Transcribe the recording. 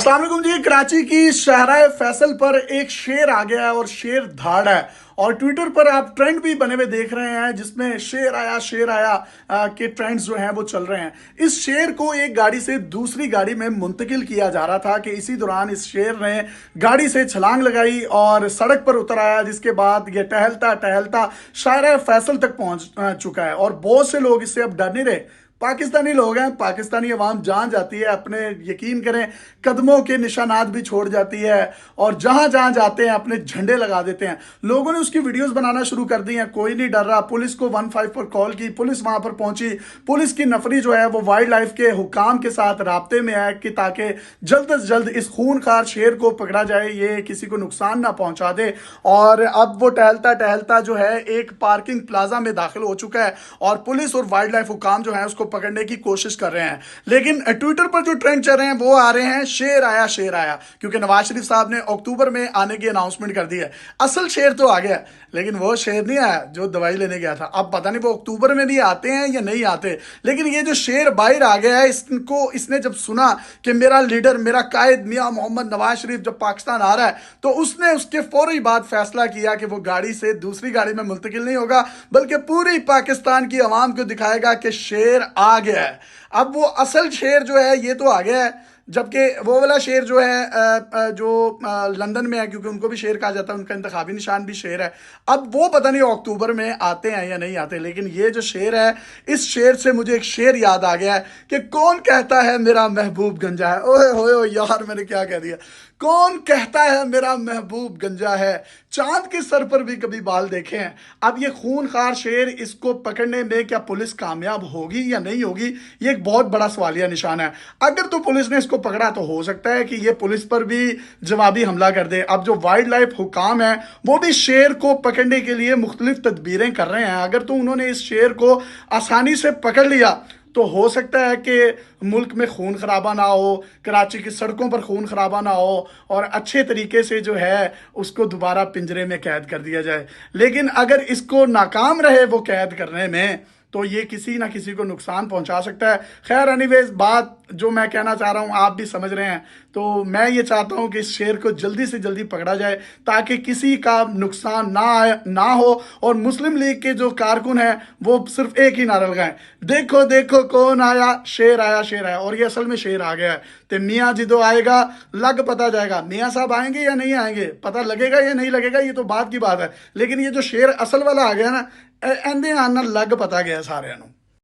अस्सलाम वालेकुम जी। कराची की शाहराह फैसल पर एक शेर आ गया है और शेर धाड़ है और ट्विटर पर आप ट्रेंड भी बने हुए देख रहे हैं जिसमें शेर आया के ट्रेंड्स जो हैं वो चल रहे हैं। इस शेर को एक गाड़ी से दूसरी गाड़ी में मुंतकिल किया जा रहा था कि इसी दौरान इस शेर ने गाड़ी से छलांग लगाई और सड़क पर उतर आया, जिसके बाद ये टहलता टहलता शाहराह फैसल तक पहुंच चुका है और बहुत से लोग इससे अब डर नहीं रहे। पाकिस्तानी लोग हैं, पाकिस्तानी अवाम जान जाती है, अपने यकीन करें कदमों के निशानात भी छोड़ जाती है और जहां जहां जाते हैं अपने झंडे लगा देते हैं। लोगों ने उसकी वीडियोस बनाना शुरू कर दी हैं, कोई नहीं डर रहा। पुलिस को 15 पर कॉल की, पुलिस वहां पर पहुंची। पुलिस की नफरी जो है वो वाइल्ड लाइफ के हुकाम के साथ राब्ते में है कि ताकि जल्द से जल्द इस खूनखार शेर को पकड़ा जाए, ये किसी को नुकसान ना पहुंचा दे। और अब वो टहलता टहलता जो है एक पार्किंग प्लाजा में दाखिल हो चुका है और पुलिस और वाइल्ड लाइफ हुकाम जो है उसको पकड़ने की कोशिश कर रहे हैं। लेकिन ट्विटर पर जो ट्रेंड चल रहे हैं वो आ रहे हैं शेर आया, क्योंकि नवाज शरीफ साहब ने अक्टूबर में आने की अनाउंसमेंट कर दी है। असल शेर तो आ गया, लेकिन वो शेर नहीं आया जो दवाई लेने गया था। अब पता नहीं वो अक्टूबर में भी आते हैं या नहीं आते, लेकिन ये जो शेर बाहर आ गया है, इसने जब सुना कि मेरा लीडर, मेरा कायद मियां मोहम्मद नवाज शरीफ जब पाकिस्तान आ रहा है, तो उसने उसके फौरी बाद फैसला किया कि वो गाड़ी से दूसरी गाड़ी में मुंतकिल नहीं होगा, बल्कि पूरी पाकिस्तान की आवाम को दिखाएगा कि शेर आ गया है। अब वो असल शेर जो है ये तो आ गया है, जबकि वो वाला शेर जो है जो लंदन में है, क्योंकि उनको भी शेर कहा जाता है, उनका इंतखाबी निशान भी शेर है। अब वो पता नहीं अक्टूबर में आते हैं या नहीं आते, लेकिन ये जो शेर है, इस शेर से मुझे एक शेर याद आ गया है कि कौन कहता है मेरा महबूब गंजा है। ओए होए यार, मैंने क्या कह दिया। कौन कहता है मेरा महबूब गंजा है, चांद के सर पर भी कभी बाल देखे हैं। अब ये खूनखार शेर, इसको पकड़ने में क्या पुलिस कामयाब होगी या नहीं होगी, ये एक बहुत बड़ा सवालिया निशान है। अगर तो पुलिस ने इसको पकड़ा तो हो सकता है कि ये पुलिस पर भी जवाबी हमला कर दे। अब जो वाइल्ड लाइफ हुकाम है वो भी शेर को पकड़ने के लिए मुख्तलिफ तदबीरें कर रहे हैं। अगर तो उन्होंने इस शेर को आसानी से पकड़ लिया तो हो सकता है कि मुल्क में खून खराबा ना हो, कराची की सड़कों पर खून खराबा ना हो और अच्छे तरीके से जो है उसको दोबारा पिंजरे में कैद कर दिया जाए। लेकिन अगर इसको नाकाम रहे वो कैद करने में, तो ये किसी ना किसी को नुकसान पहुंचा सकता है। खैर एनीवेज, बात जो मैं कहना चाह रहा हूं आप भी समझ रहे हैं। तो मैं ये चाहता हूं कि इस शेर को जल्दी से जल्दी पकड़ा जाए ताकि किसी का नुकसान ना हो और मुस्लिम लीग के जो कारकुन हैं वो सिर्फ एक ही नारा लगाएं, देखो देखो कौन आया, शेर आया। और ये असल में शेर आ गया है। तो मियाँ जिदो आएगा लग पता जाएगा। मियाँ साहब आएंगे या नहीं आएंगे, पता लगेगा या नहीं लगेगा, ये तो बात की बात है। लेकिन ये जो शेर असल वाला आ गया ना, एंदे आना लग पता गया सारे।